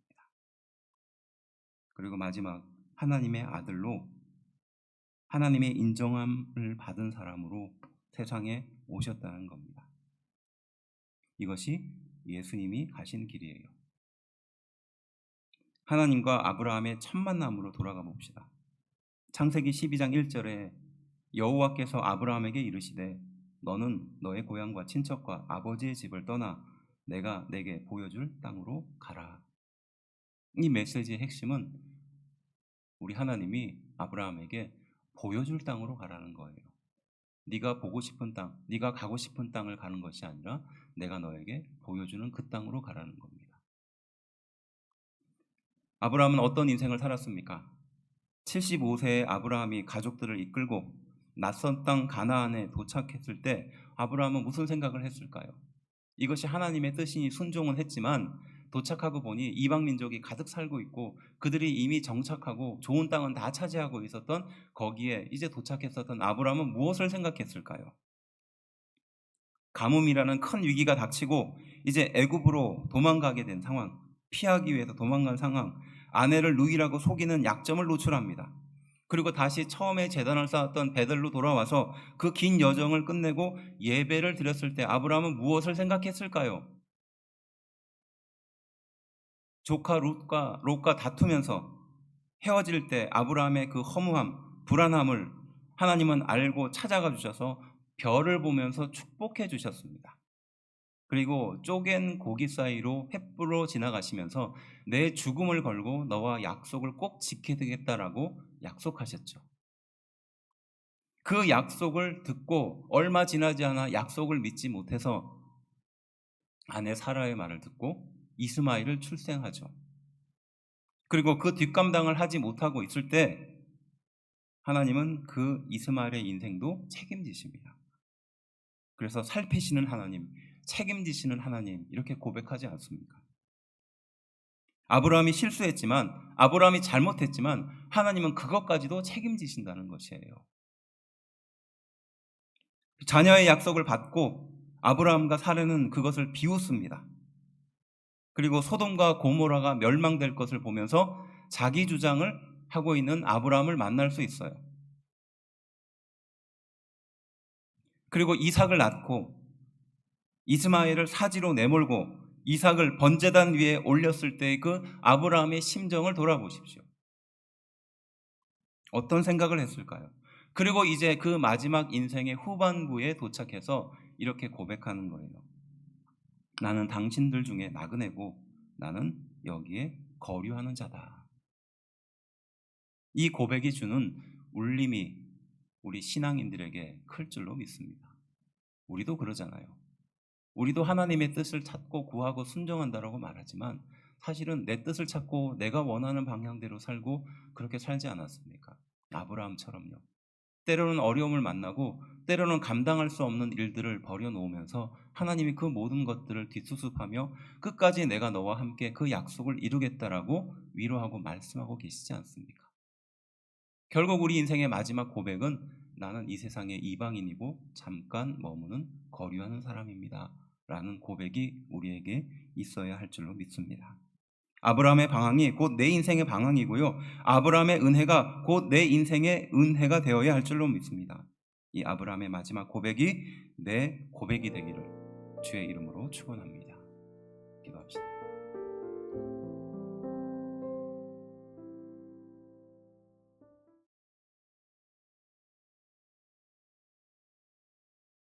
그리고 마지막, 하나님의 아들로 하나님의 인정함을 받은 사람으로 세상에 오셨다는 겁니다. 이것이 예수님이 가신 길이에요. 하나님과 아브라함의 첫 만남으로 돌아가 봅시다. 창세기 12장 1절에 여호와께서 아브라함에게 이르시되 너는 너의 고향과 친척과 아버지의 집을 떠나 내가 내게 보여줄 땅으로 가라. 이 메시지의 핵심은 우리 하나님이 아브라함에게 보여줄 땅으로 가라는 거예요. 네가 보고 싶은 땅, 네가 가고 싶은 땅을 가는 것이 아니라 내가 너에게 보여주는 그 땅으로 가라는 겁니다. 아브라함은 어떤 인생을 살았습니까? 75세의 아브라함이 가족들을 이끌고 낯선 땅 가나안에 도착했을 때 아브라함은 무슨 생각을 했을까요? 이것이 하나님의 뜻이니 순종은 했지만 도착하고 보니 이방 민족이 가득 살고 있고 그들이 이미 정착하고 좋은 땅은 다 차지하고 있었던 거기에 이제 도착했었던 아브라함은 무엇을 생각했을까요? 가뭄이라는 큰 위기가 닥치고 이제 애굽으로 도망가게 된 상황, 피하기 위해서 도망간 상황, 아내를 누이라고 속이는 약점을 노출합니다. 그리고 다시 처음에 제단을 쌓았던 베들로 돌아와서 그 긴 여정을 끝내고 예배를 드렸을 때 아브라함은 무엇을 생각했을까요? 조카 롯과 다투면서 헤어질 때 아브라함의 그 허무함, 불안함을 하나님은 알고 찾아가 주셔서 별을 보면서 축복해 주셨습니다. 그리고 쪼갠 고기 사이로 횃불로 지나가시면서 내 죽음을 걸고 너와 약속을 꼭 지키겠다라고 약속하셨죠. 그 약속을 듣고 얼마 지나지 않아 약속을 믿지 못해서 아내 사라의 말을 듣고 이스마엘을 출생하죠. 그리고 그 뒷감당을 하지 못하고 있을 때 하나님은 그 이스마엘의 인생도 책임지십니다. 그래서 살피시는 하나님, 책임지시는 하나님 이렇게 고백하지 않습니까? 아브라함이 실수했지만 아브라함이 잘못했지만 하나님은 그것까지도 책임지신다는 것이에요. 자녀의 약속을 받고 아브라함과 사례는 그것을 비웃습니다. 그리고 소돔과 고모라가 멸망될 것을 보면서 자기 주장을 하고 있는 아브라함을 만날 수 있어요. 그리고 이삭을 낳고 이스마엘을 사지로 내몰고 이삭을 번제단 위에 올렸을 때의 그 아브라함의 심정을 돌아보십시오. 어떤 생각을 했을까요? 그리고 이제 그 마지막 인생의 후반부에 도착해서 이렇게 고백하는 거예요. 나는 당신들 중에 나그네고 나는 여기에 거류하는 자다. 이 고백이 주는 울림이 우리 신앙인들에게 클 줄로 믿습니다. 우리도 그러잖아요. 우리도 하나님의 뜻을 찾고 구하고 순종한다라고 말하지만 사실은 내 뜻을 찾고 내가 원하는 방향대로 살고 그렇게 살지 않았습니까? 아브라함처럼요. 때로는 어려움을 만나고 때로는 감당할 수 없는 일들을 버려놓으면서 하나님이 그 모든 것들을 뒷수습하며 끝까지 내가 너와 함께 그 약속을 이루겠다라고 위로하고 말씀하고 계시지 않습니까? 결국 우리 인생의 마지막 고백은 나는 이 세상의 이방인이고 잠깐 머무는 거류하는 사람입니다 라는 고백이 우리에게 있어야 할 줄로 믿습니다. 아브라함의 방황이 곧 내 인생의 방황이고요, 아브라함의 은혜가 곧 내 인생의 은혜가 되어야 할 줄로 믿습니다. 이 아브라함의 마지막 고백이 내 고백이 되기를 주의 이름으로 축원합니다.